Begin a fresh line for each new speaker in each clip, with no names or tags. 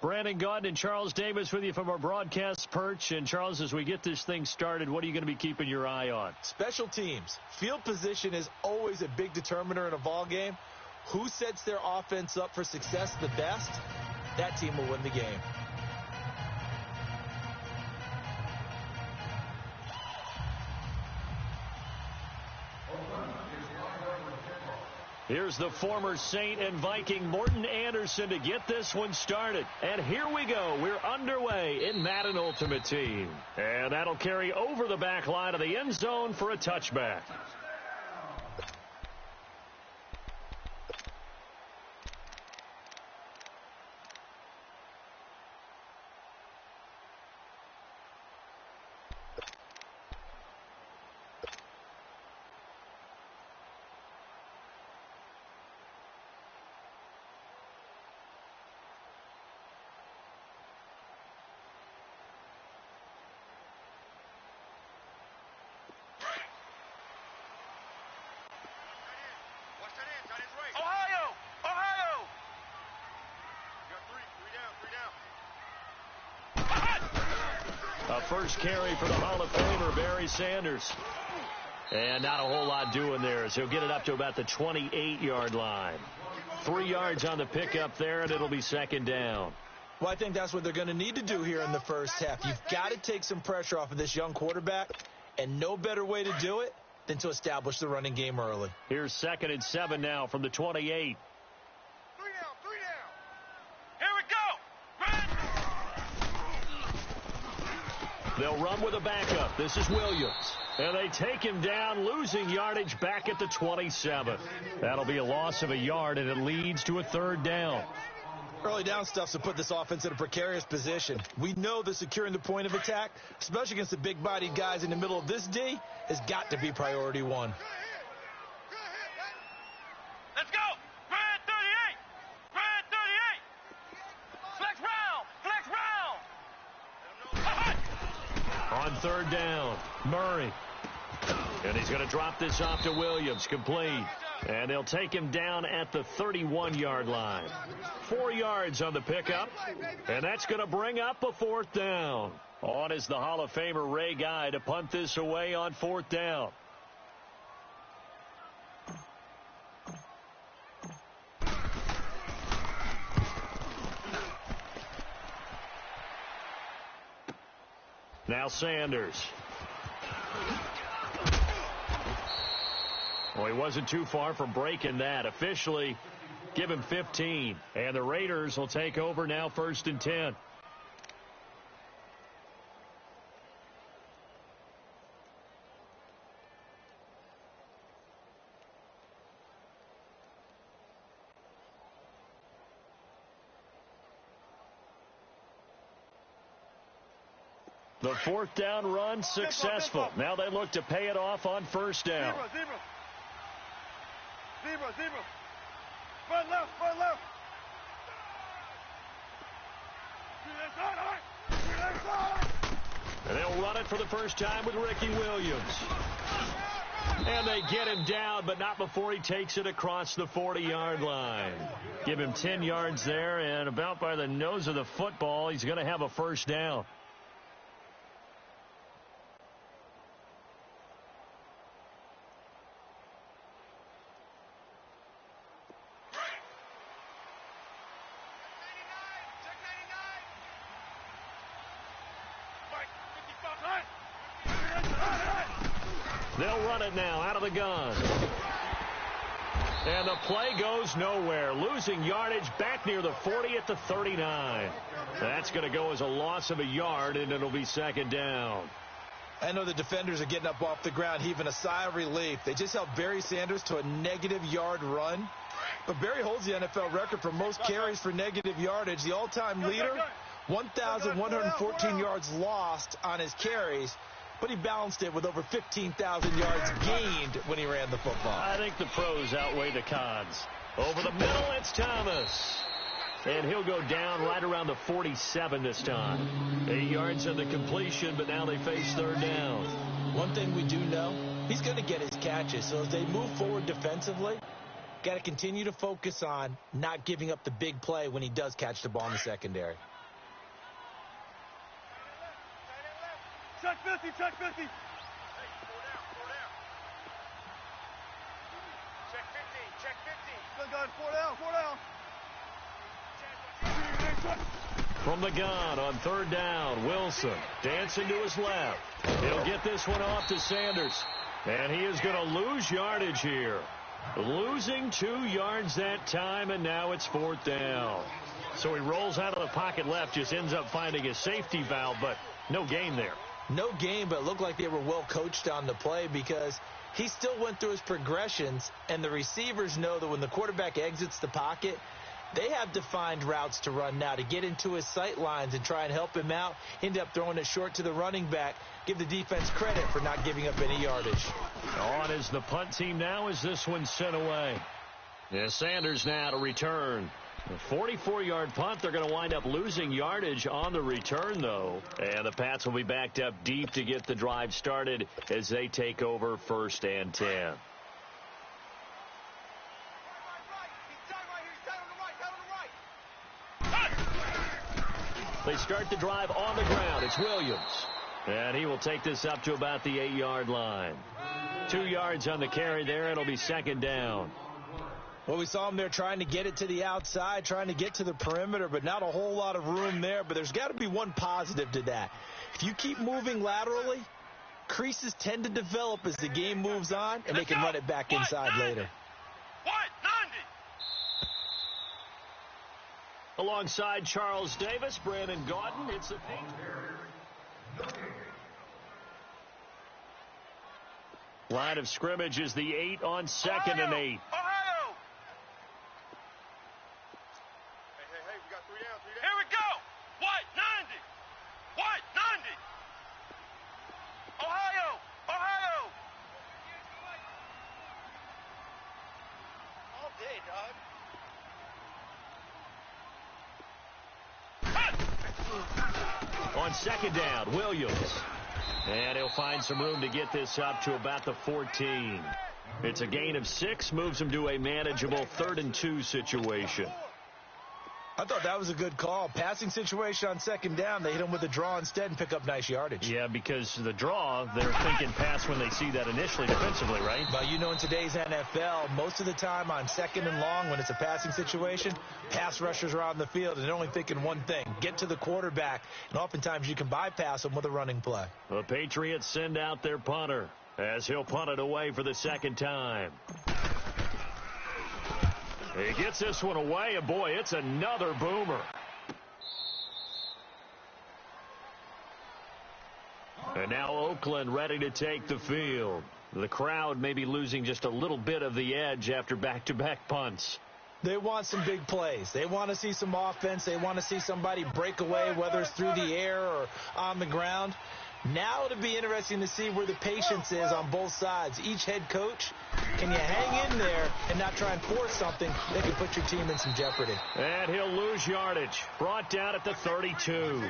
Brandon Gaudin and Charles Davis with you from our broadcast perch. And, Charles, as we get this thing started, what are you going to be keeping your eye on?
Special teams. Field position is always a big determiner in a ball game. Who sets their offense up for success the best, that team will win the game.
Here's the former Saint and Viking Morton Anderson to get this one started. And here we go. We're underway in Madden Ultimate Team. And that'll carry over the back line of the end zone for a touchback. A first carry for the Hall of Famer, Barry Sanders. And not a whole lot doing there, as he'll get it up to about the 28-yard line. 3 yards on the pickup there, and it'll be second down.
Well, I think that's what they're going to need to do here in the first half. You've got to take some pressure off of this young quarterback, and no better way to do it than to establish the running game early.
Here's 2nd and 7 now from the 28. They'll run with a backup. This is Williams. And they take him down, losing yardage back at the 27. That'll be a loss of a yard, and it leads to a 3rd down.
Early down stuff's to put this offense in a precarious position. We know that securing the point of attack, especially against the big-bodied guys in the middle of this D, has got to be priority one.
Let's go! Red 38! Red 38! Flex round! Flex round!
On 3rd down, Murray. And he's going to drop this off to Williams, complete. And they'll take him down at the 31-yard line. 4 yards on the pickup. And that's going to bring up a 4th down. On is the Hall of Famer Ray Guy to punt this away on 4th down. Now Sanders. Well, he wasn't too far from breaking that. Officially, give him 15. And the Raiders will take over now, 1st and 10. The 4th down run successful. Now they look to pay it off on 1st down.
Zebra. Front left.
And they'll run it for the first time with Ricky Williams. And they get him down, but not before he takes it across the 40-yard line. Give him 10 yards there, and about by the nose of the football, he's going to have a 1st down. They'll run it now out of the gun. And the play goes nowhere. Losing yardage back near the 40 at the 39. That's going to go as a loss of a yard, and it'll be 2nd down.
I know the defenders are getting up off the ground, heaving a sigh of relief. They just held Barry Sanders to a -yard run. But Barry holds the NFL record for most carries for negative yardage. The all-time leader, 1,114 yards lost on his carries. But he balanced it with over 15,000 yards gained when he ran the football.
I think the pros outweigh the cons. Over the middle, it's Thomas. And he'll go down right around the 47 this time. 8 yards on the completion, but now they face 3rd down.
One thing we do know, he's going to get his catches. So as they move forward defensively, got to continue to focus on not giving up the big play when he does catch the ball in the secondary.
Check 50, check 50. Hey, 4 down, 4 down. Check 50, check 50. Good gun, 4 down, 4 down.
From the gun on third down, Wilson dancing to his left. He'll get this one off to Sanders. And he is going to lose yardage here. Losing 2 yards that time, and now it's 4th down. So he rolls out of the pocket left, just ends up finding a safety valve, but no gain there.
No gain, but it looked like they were well coached on the play because he still went through his progressions, and the receivers know that when the quarterback exits the pocket, they have defined routes to run now to get into his sight lines and try and help him out. End up throwing it short to the running back. Give the defense credit for not giving up any yardage.
On is the punt team now as this one's sent away. Yeah, Sanders now to return. A 44-yard punt. They're going to wind up losing yardage on the return, though. And the Pats will be backed up deep to get the drive started as they take over 1st and 10. They start the drive on the ground. It's Williams. And he will take this up to about the 8-yard line. 2 yards on the carry there. It'll be 2nd down.
Well, we saw him there trying to get it to the outside, trying to get to the perimeter, but not a whole lot of room there. But there's got to be one positive to that. If you keep moving laterally, creases tend to develop as the game moves on, and they can run it back inside later.
Alongside Charles Davis, Brandon Gaudin, it's the Patriots. Line of scrimmage is the 8 on 2nd and 8.
Ohio! Hey, we got 3 down, 3 down. Here we go! White, 90! White, 90! Ohio! Ohio! All day, dog.
On 2nd down, Williams. And he'll find some room to get this up to about the 14. It's a gain of 6, moves him to a manageable 3rd and 2 situation.
I thought that was a good call. Passing situation on 2nd down, they hit him with a draw instead and pick up nice yardage.
Yeah, because the draw, they're thinking pass when they see that initially defensively, right?
But you know, in today's NFL, most of the time on 2nd and long, when it's a passing situation, pass rushers are on the field, and they're only thinking one thing, get to the quarterback. And oftentimes you can bypass them with a running play.
The Patriots send out their punter as he'll punt it away for the 2nd time. He gets this one away, and boy, it's another boomer. And now Oakland ready to take the field. The crowd may be losing just a little bit of the edge after back-to-back punts.
They want some big plays. They want to see some offense. They want to see somebody break away, whether it's through the air or on the ground. Now it'll be interesting to see where the patience is on both sides. Each head coach, can you hang in there and not try and force something that can put your team in some jeopardy?
And he'll lose yardage. Brought down at the 32.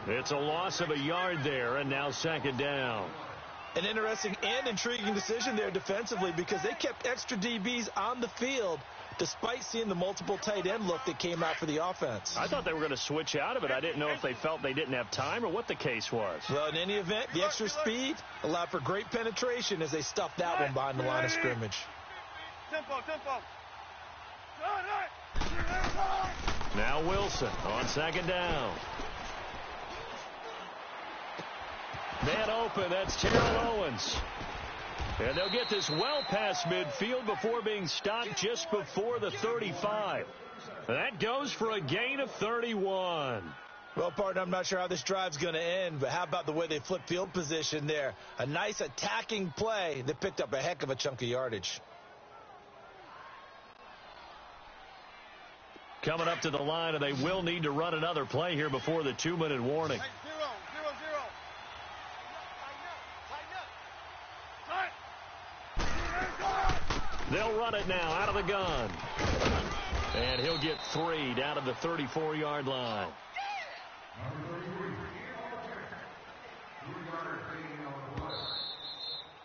It's a loss of a yard there, and now 2nd down.
An interesting and intriguing decision there defensively because they kept extra DBs on the field despite seeing the multiple tight end look that came out for the offense.
I thought they were going to switch out of it. I didn't know if they felt they didn't have time or what the case was.
Well, in any event, the extra speed allowed for great penetration as they stuffed that one behind the line of scrimmage.
Tempo, tempo.
Now Wilson on 2nd down. Man open, that's Terrell Owens. And they'll get this well past midfield before being stopped just before the 35. That goes for a gain of 31.
Well, partner, I'm not sure how this drive's going to end, but how about the way they flip field position there? A nice attacking play that picked up a heck of a chunk of yardage.
Coming up to the line, and they will need to run another play here before the 2-minute warning. They'll run it now out of the gun. And he'll get 3 down to the 34-yard line.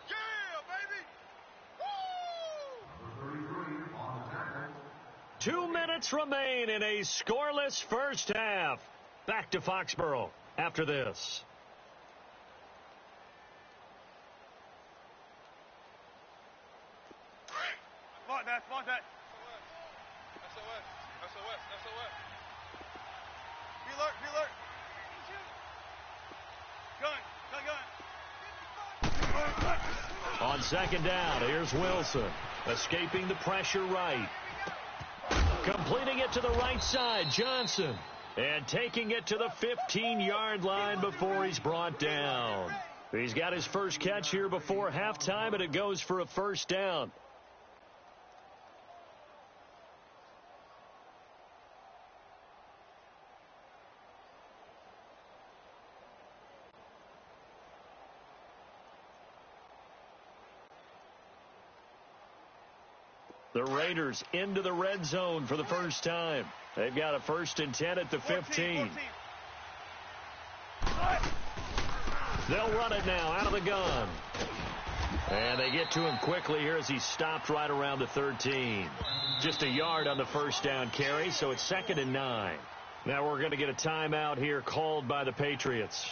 Yeah, baby! Woo!
2 minutes remain in a scoreless first half. Back to Foxborough after this. second down. Here's Wilson. Escaping the pressure right. Completing it to the right side. Johnson. And taking it to the 15-yard line before he's brought down. He's got his first catch here before halftime, and it goes for a first down. The Raiders into the red zone for the first time. They've got a 1st and 10 at the 15. They'll run it now out of the gun. And they get to him quickly here as he stopped right around the 13. Just a yard on the first down carry, so it's 2nd and 9. Now we're going to get a timeout here called by the Patriots,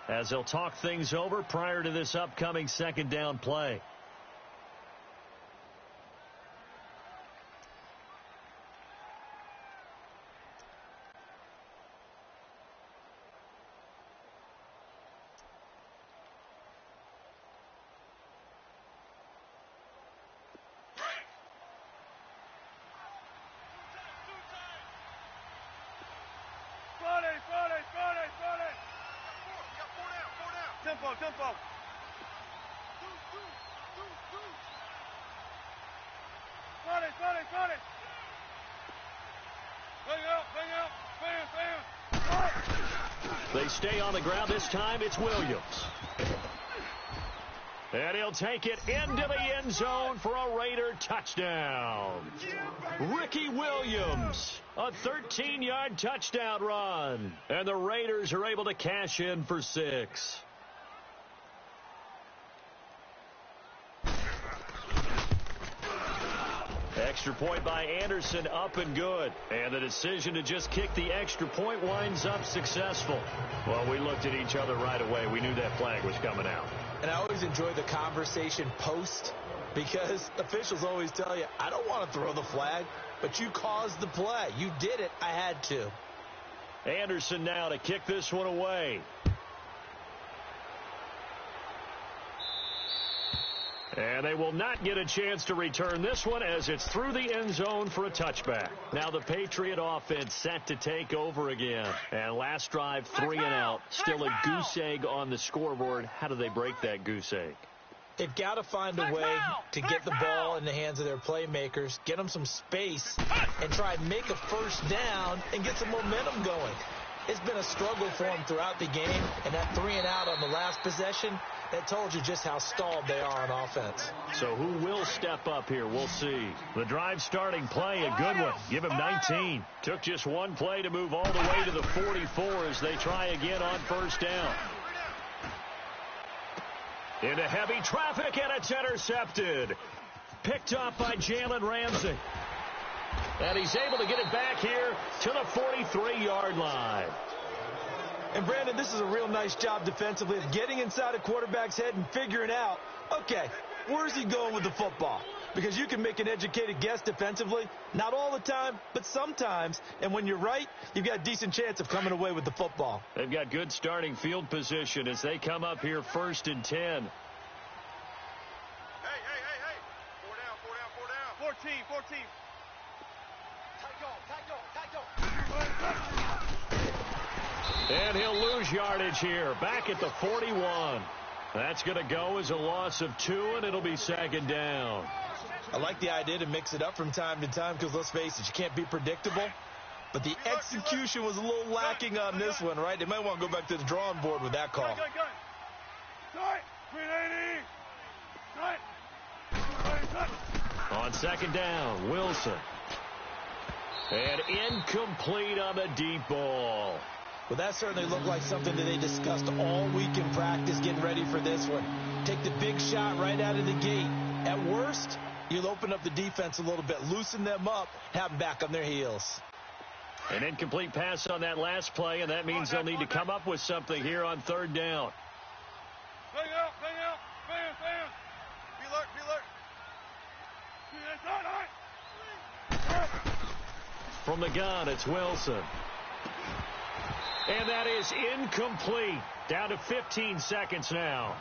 as they'll talk things over prior to this upcoming 2nd down play.
Tempo. Got it. Bang out.
They stay on the ground. This time it's Williams. And he'll take it into the end zone for a Raider touchdown. Ricky Williams, a 13-yard touchdown run. And the Raiders are able to cash in for 6. Extra point by Anderson, up and good. And the decision to just kick the extra point winds up successful. Well, we looked at each other right away. We knew that flag was coming out.
And I always enjoy the conversation post, because officials always tell you, I don't want to throw the flag, but you caused the play. You did it. I had to.
Anderson now to kick this one away. And they will not get a chance to return this one, as it's through the end zone for a touchback. Now the Patriot offense set to take over again. And last drive, 3 and out. Still a goose egg on the scoreboard. How do they break that goose egg?
They've got to find a way to get the ball in the hands of their playmakers, get them some space, and try and make a first down and get some momentum going. It's been a struggle for them throughout the game, and that 3 and out on the last possession, that told you just how stalled they are on offense.
So who will step up here? We'll see. The drive starting play, a good one. Give him 19. Took just one play to move all the way to the 44 as they try again on first down. Into heavy traffic, and it's intercepted. Picked up by Jalen Ramsey. And he's able to get it back here to the 43-yard line.
And, Brandon, this is a real nice job defensively of getting inside a quarterback's head and figuring out, okay, where's he going with the football? Because you can make an educated guess defensively, not all the time, but sometimes. And when you're right, you've got a decent chance of coming away with the football.
They've got good starting field position as they come up here 1st and 10.
Hey. 4 down. 14.
And he'll lose yardage here. Back at the 41. That's going to go as a loss of 2, and it'll be 2nd down.
I like the idea to mix it up from time to time because, let's face it, you can't be predictable. But the execution was a little lacking on this one, right? They might want to go back to the drawing board with that call.
On 2nd down, Wilson. And incomplete on the deep ball.
Well, that certainly looked like something that they discussed all week in practice getting ready for this one. Take the big shot right out of the gate. At worst, you'll open up the defense a little bit, loosen them up, have them back on their heels.
An incomplete pass on that last play, and that means they'll need to come up with something here on 3rd down.
Bang out. Be alert.
From the gun, it's Wilson. And that is incomplete. Down to 15 seconds now.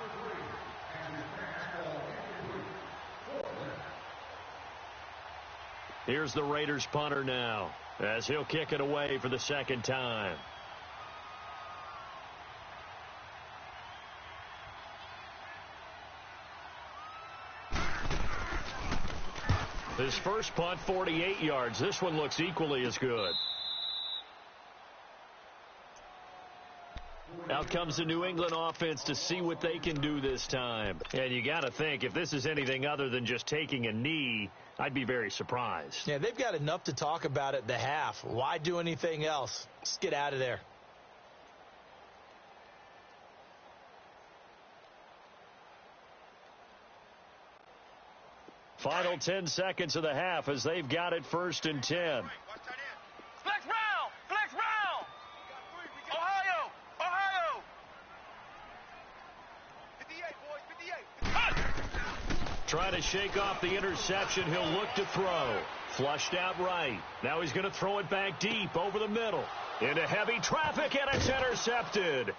Here's the Raiders punter now, as he'll kick it away for the second time. His first punt, 48 yards. This one looks equally as good. Out comes the New England offense to see what they can do this time. And you got to think, if this is anything other than just taking a knee, I'd be very surprised.
Yeah, they've got enough to talk about at the half. Why do anything else? Just get out of there.
Final 10 seconds of the half as they've got it 1st and 10.
Flex round! Flex round! Ohio! Ohio! 58, boys, 58.
Trying to shake off the interception. He'll look to throw. Flushed out right. Now he's going to throw it back deep over the middle. Into heavy traffic, and it's intercepted.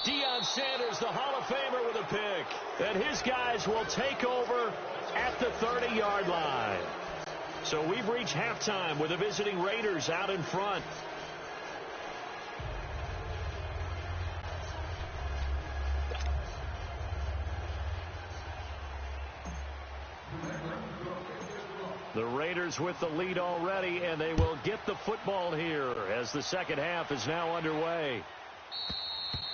Deion Sanders, the Hall of Famer, with a pick. And his guys will take over at the 30-yard line. So we've reached halftime with the visiting Raiders out in front. The Raiders with the lead already, and they will get the football here as the second half is now underway.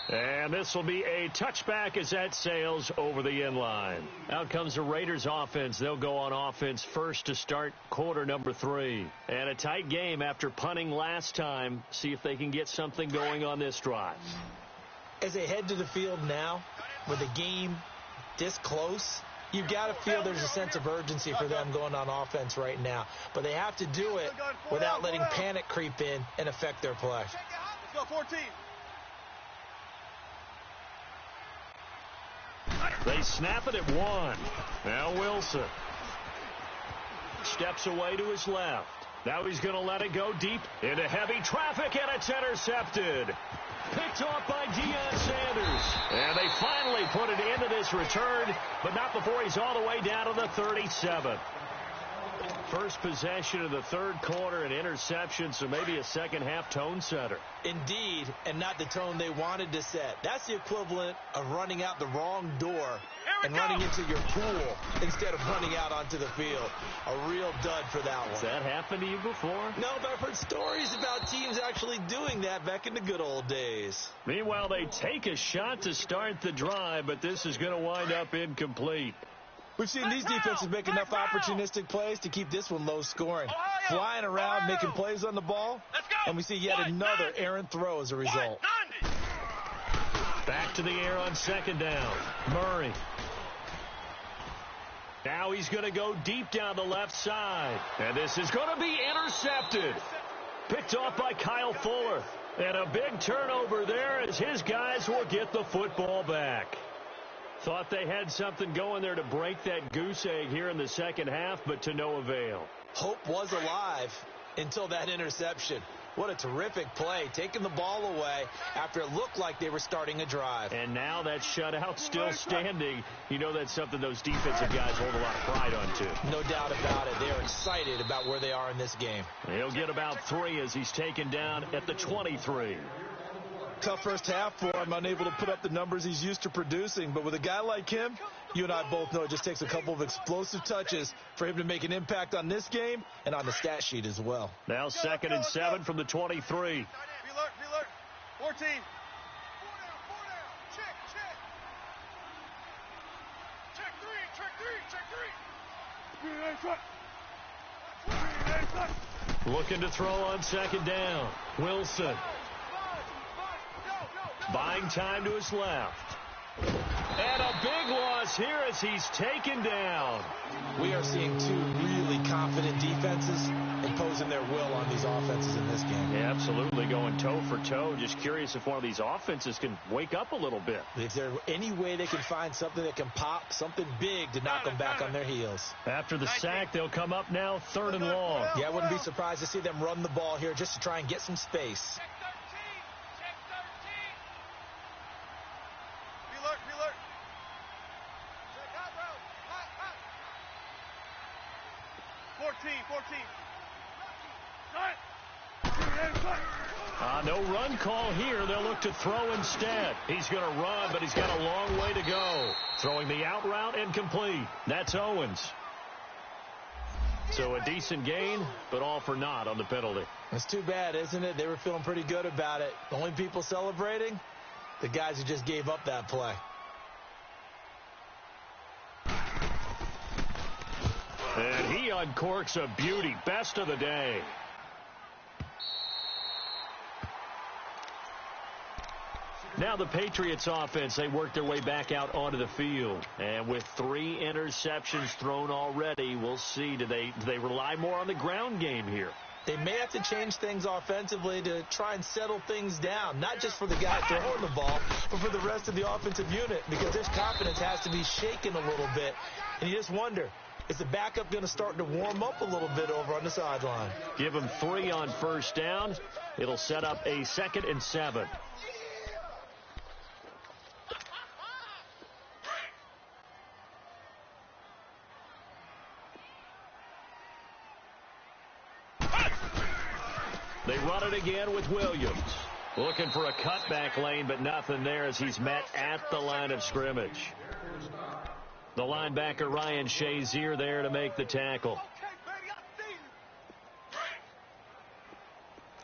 And this will be a touchback as that sails over the end line. Out comes the Raiders offense. They'll go on offense first to start quarter number 3. And a tight game after punting last time. See if they can get something going on this drive.
As they head to the field now, with the game this close, you've got to feel there's a sense of urgency for them going on offense right now. But they have to do it without letting panic creep in and affect their play.
Let's go, 14.
They snap it at 1. Now Wilson steps away to his left. Now he's going to let it go deep into heavy traffic, and it's intercepted. Picked off by Deion Sanders. And they finally put it into this return, but not before he's all the way down to the 37. First possession of the third quarter, an interception, so maybe a second-half tone setter.
Indeed, and not the tone they wanted to set. That's the equivalent of running out the wrong door and running into your pool instead of running out onto the field. A real dud for that one.
Has that happened to you before?
No, but I've heard stories about teams actually doing that back in the good old days.
Meanwhile, they take a shot to start the drive, but this is going to wind up incomplete.
We've seen these defenses make enough opportunistic plays to keep this one low scoring. Flying around, making plays on the ball, and we see yet another errant throw as a result.
Back to the air on second down. Murray. Now he's going to go deep down the left side. And this is going to be intercepted. Picked off by Kyle Fuller. And a big turnover there as his guys will get the football back. Thought they had something going there to break that goose egg here in the second half, but to no avail.
Hope was alive until that interception. What a terrific play, taking the ball away after it looked like they were starting a drive.
And now that shutout still standing. You know that's something those defensive guys hold a lot of pride on, too.
No doubt about it. They are excited about where they are in this game.
He'll get about 3 as he's taken down at the 23.
Tough first half for him, unable to put up the numbers he's used to producing. But with a guy like him, you and I both know it just takes a couple of explosive touches for him to make an impact on this game and on the stat sheet as well.
Now 2nd and 7 from the 23.
Be alert, 14. 4 down. Check. Check 3.
Looking to throw on second down. Wilson. Buying time to his left. And a big loss here as he's taken down.
We are seeing two really confident defenses imposing their will on these offenses in this game.
Yeah, absolutely, going toe for toe. Just curious if one of these offenses can wake up a little bit.
If there's any way they can find something that can pop, something big to knock them back on their heels.
After the sack, they'll come up now 3rd and long.
Yeah, I wouldn't be surprised to see them run the ball here just to try and get some space.
No run call here. They'll look to throw instead. He's going to run, but he's got a long way to go. Throwing the out route and complete. That's Owens. So a decent gain, but all for naught on the penalty.
It's too bad, isn't it? They were feeling pretty good about it. The only people celebrating, the guys who just gave up that play.
And he uncorks a beauty. Best of the day. Now the Patriots offense, they work their way back out onto the field. And with 3 interceptions thrown already, we'll see. Do they rely more on the ground game here?
They may have to change things offensively to try and settle things down, not just for the guy throwing the ball, but for the rest of the offensive unit, because their confidence has to be shaken a little bit. And you just wonder, is the backup going to start to warm up a little bit over on the sideline?
Give him 3 on first down. It'll set up a 2nd and 7. They run it again with Williams. Looking for a cutback lane, but nothing there as he's met at the line of scrimmage. The linebacker, Ryan Shazier, there to make the tackle.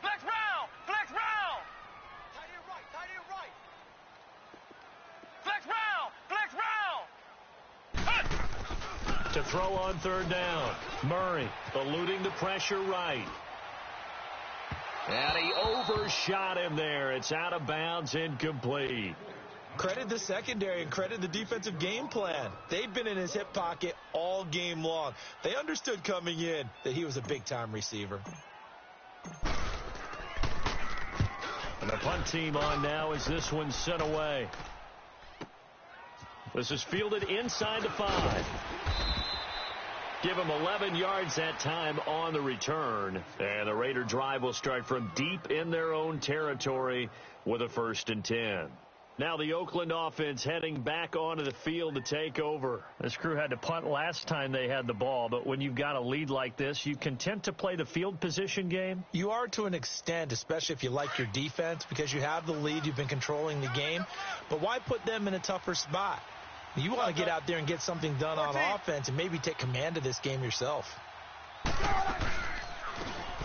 Flex round! Flex round! Tight end right! Flex round! Flex round!
To throw on 3rd down. Murray eluding the pressure right. And he overshot him there. It's out of bounds, incomplete.
Credit the secondary and credit the defensive game plan. They've been in his hip pocket all game long. They understood coming in that he was a big-time receiver.
And the punt team on now as this one's sent away. This is fielded inside the 5. Give him 11 yards that time on the return. And the Raider drive will start from deep in their own territory with a 1st and 10. Now the Oakland offense heading back onto the field to take over. This crew had to punt last time they had the ball, but when you've got a lead like this, you content to play the field position game?
You are to an extent, especially if you like your defense, because you have the lead, you've been controlling the game. But why put them in a tougher spot? You want to get out there and get something done on offense and maybe take command of this game yourself.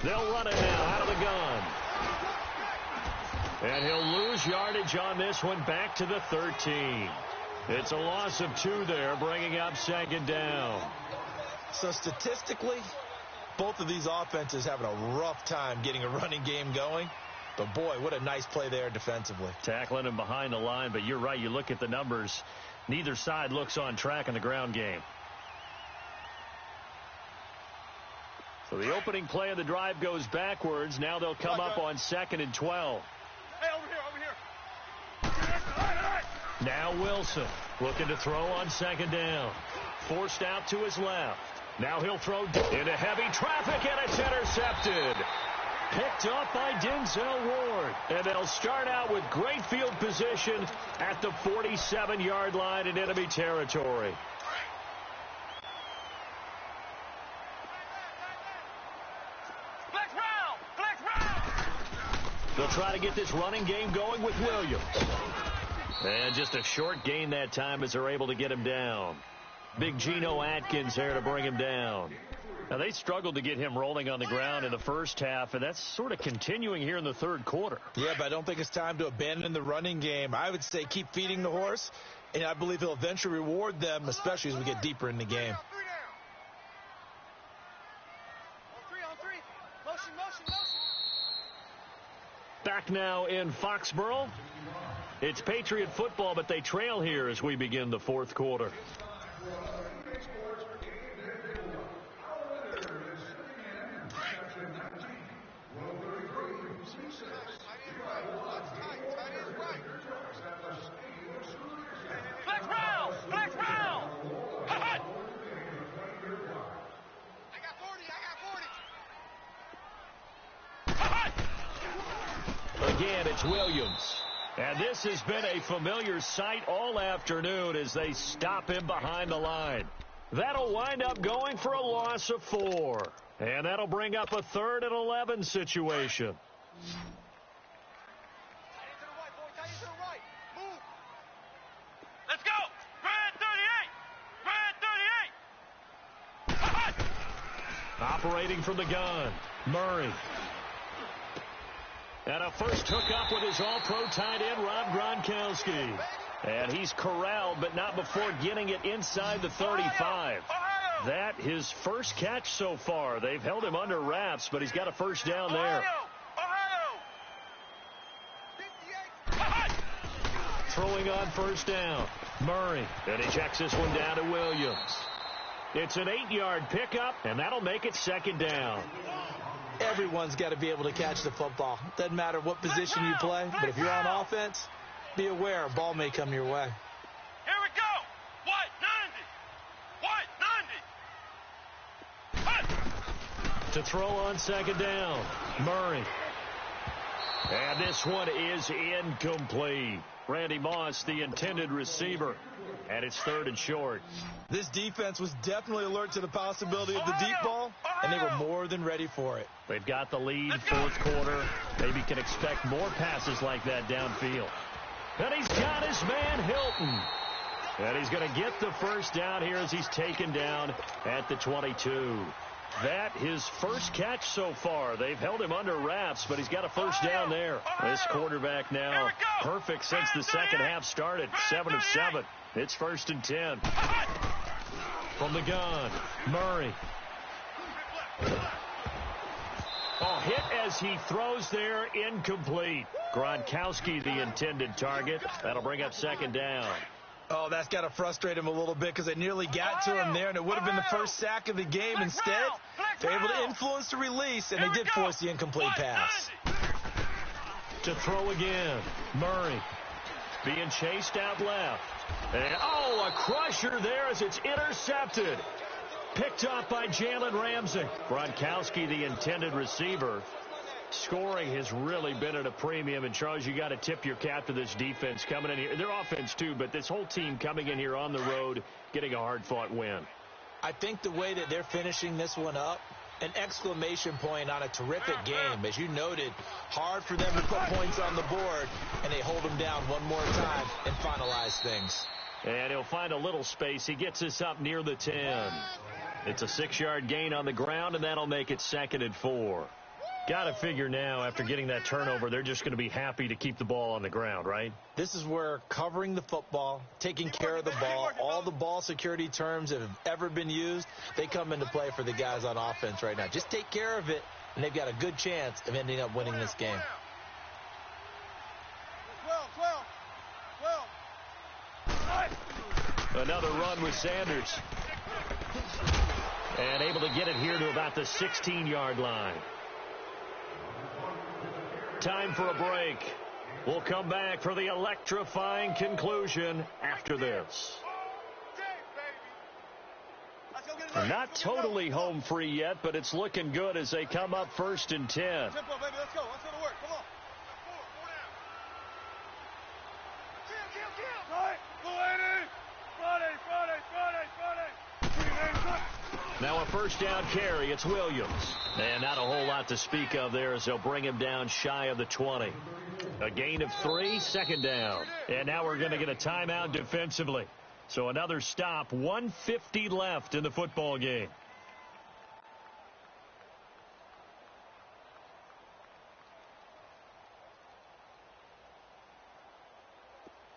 They'll run it now out of the gun. And he'll lose yardage on this one back to the 13. It's a loss of 2 there, bringing up 2nd down.
So statistically, both of these offenses having a rough time getting a running game going. But, boy, what a nice play there defensively.
Tackling him behind the line, but you're right. You look at the numbers. Neither side looks on track in the ground game. So the opening play of the drive goes backwards. Now they'll come up on 2nd and 12.
Hey, over here!
Now Wilson looking to throw on 2nd down. Forced out to his left. Now he'll throw into heavy traffic, and it's intercepted. Picked up by Denzel Ward. And they'll start out with great field position at the 47-yard line in enemy territory.
Flex round!
They'll try to get this running game going with Williams. And just a short gain that time as they're able to get him down. Big Geno Atkins there to bring him down. Now, they struggled to get him rolling on the ground in the first half, and that's sort of continuing here in the 3rd quarter.
Yeah, but I don't think it's time to abandon the running game. I would say keep feeding the horse, and I believe he'll eventually reward them, especially as we get deeper in the game.
On three. Motion.
Back now in Foxborough. It's Patriot football, but they trail here as we begin the 4th quarter.
Flex round! Hut! I got 40!
Again, it's Williams. And this has been a familiar sight all afternoon as they stop him behind the line. That'll wind up going for a loss of 4. And that'll bring up a 3rd and 11 situation.
Let's go! Red 38! Red 38!
Operating from the gun, Murray. And a first hookup with his all-pro tight end, Rob Gronkowski. And he's corralled, but not before getting it inside the 35. That his first catch so far. They've held him under wraps, but he's got a first down there. Throwing on first down, Murray. And he checks this one down to Williams. It's an 8-yard pickup, and that'll make it 2nd down.
Everyone's got to be able to catch the football. Doesn't matter what position you play, but if you're on offense, be aware a ball may come your way.
Here we go! What? 90! What? 90!
To throw on 2nd down, Murray. And this one is incomplete. Randy Moss, the intended receiver. And it's 3rd and short.
This defense was definitely alert to the possibility of the deep ball, and they were more than ready for it.
They've got the lead, 4th quarter. Maybe can expect more passes like that downfield. And he's got his man, Hilton. And he's going to get the first down here as he's taken down at the 22. That his first catch so far. They've held him under wraps, but he's got a first down there. This quarterback now perfect since the second half started. 7 of 7. It's 1st and 10. From the gun, Murray. Oh, hit as he throws there, incomplete. Gronkowski, the intended target. That'll bring up 2nd down.
Oh, that's got to frustrate him a little bit because they nearly got to him there, and it would have been the first sack of the game. Instead, they're able to influence the release, and they did force the incomplete pass.
To throw again, Murray being chased out left. And, oh, a crusher there as it's intercepted. Picked up by Jalen Ramsey. Gronkowski, the intended receiver. Scoring has really been at a premium. And, Charles, you got to tip your cap to this defense coming in here. Their offense, too, but this whole team coming in here on the road, getting a hard-fought win.
I think the way that they're finishing this one up, an exclamation point on a terrific game. As you noted, hard for them to put points on the board, and they hold them down one more time and finalize things.
And he'll find a little space. He gets us up near the 10. It's a 6-yard gain on the ground, and that'll make it 2nd and 4. Got to figure now, after getting that turnover, they're just going to be happy to keep the ball on the ground, right?
This is where covering the football, taking care of the ball, all the ball security terms that have ever been used, they come into play for the guys on offense right now. Just take care of it, and they've got a good chance of ending up winning this game.
12.
Another run with Sanders. And able to get it here to about the 16-yard line. Time for a break. We'll come back for the electrifying conclusion after this. Not totally home free yet, but it's looking good as they come up 1st and 10.
Tempo, baby. Let's go. Let's go to work. Come on.
Now a first down carry. It's Williams. And not a whole lot to speak of there as they'll bring him down shy of the 20. A gain of 3, 2nd down. And now we're going to get a timeout defensively. So another stop, 1:50 left in the football game.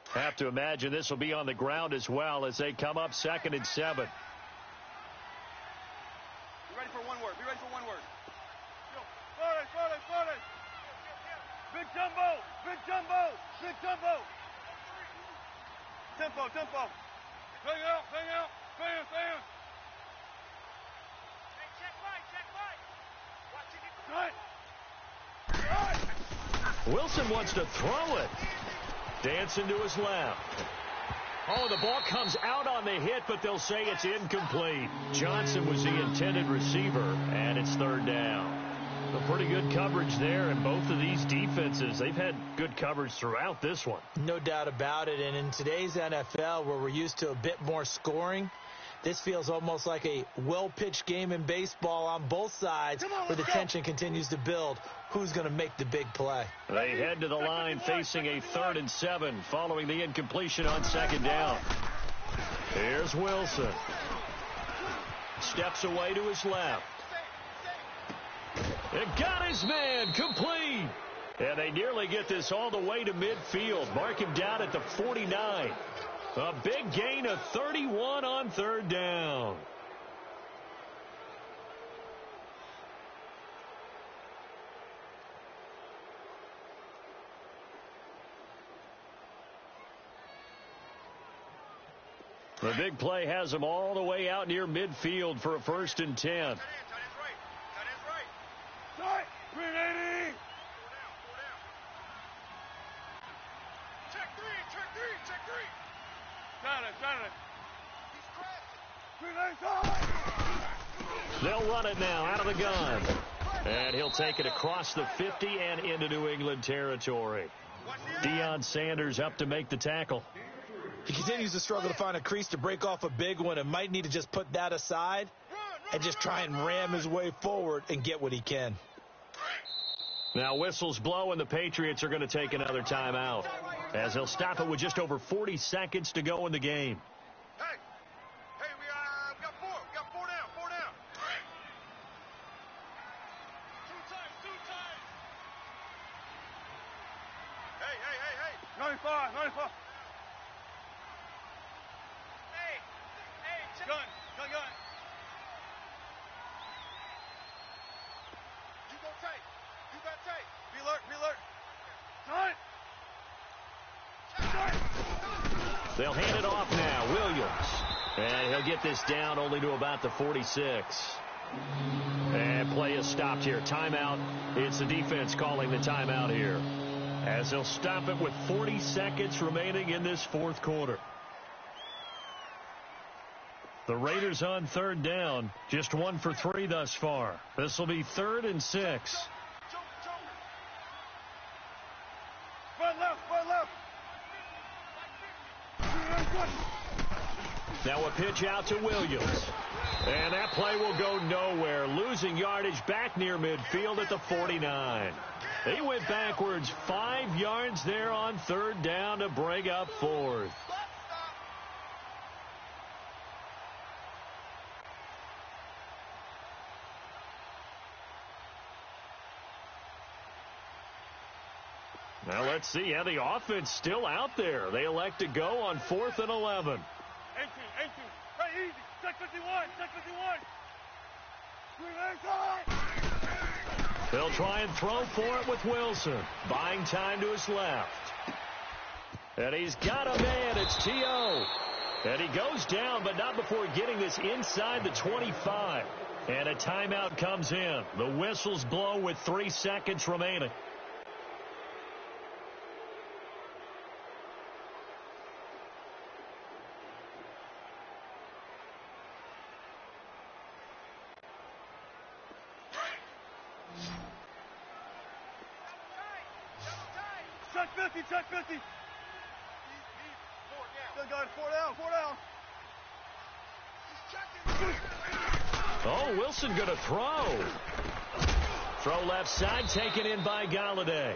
Have to imagine this will be on the ground as well as they come up 2nd and 7.
Be ready for one word. Be ready for one word. Forty. Big jumbo. Big jumbo. Big jumbo. Tempo. Hang out. Fans. Hey, check right.
Wilson wants to throw it. Dancing to his left. Oh, the ball comes out on the hit, but they'll say it's incomplete. Johnson was the intended receiver, and it's 3rd down. A pretty good coverage there, and both of these defenses, they've had good coverage throughout this one.
No doubt about it, and in today's NFL, where we're used to a bit more scoring, This feels almost like a well-pitched game in baseball on both sides where the tension continues to build. Who's going to make the big play?
They head to the line facing a 3rd and 7 following the incompletion on 2nd down. Here's Wilson. Steps away to his left. It got his man complete. And they nearly get this all the way to midfield. Mark him down at the 49. A big gain of 31 on 3rd down. The big play has him all the way out near midfield for a 1st and 10.
Tight end's right. Tight. 380. Check three. Got it. He's crafty.
They'll run it now out of the gun. And he'll take it across the 50 and into New England territory. Deion Sanders up to make the tackle.
He continues to struggle to find a crease to break off a big one and might need to just put that aside and just try and ram his way forward and get what he can.
Now whistles blow and the Patriots are going to take another timeout as they'll stop it with just over 40 seconds to go in the game.
Hey, we got four. We got four down. Two times. Hey. 95. Hey, gun. You go tight. Be alert. Tight.
They'll hand it off now. Williams. And he'll get this down only to about the 46. And play is stopped here. Timeout. It's the defense calling the timeout here, as they'll stop it with 40 seconds remaining in this 4th quarter. The Raiders on 3rd down, just 1 for 3 thus far. This will be 3rd and 6.
Run left.
Now a pitch out to Williams. And that play will go nowhere. Losing yardage back near midfield at the 49. He went backwards 5 yards there on 3rd down to bring up 4th. Now let's see how the offense still out there. They elect to go on 4th and 11.
18. Hey, easy. Check 51.
They'll try and throw for it with Wilson. Buying time to his left. And he's got a man. It's T.O. And he goes down, but not before getting this inside the 25. And a timeout comes in. The whistles blow with 3 seconds remaining.
Check 50. Four down.
Oh, Wilson going to throw. Throw left side, taken in by Galladay.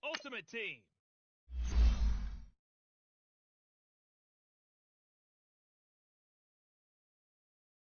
Ultimate Team.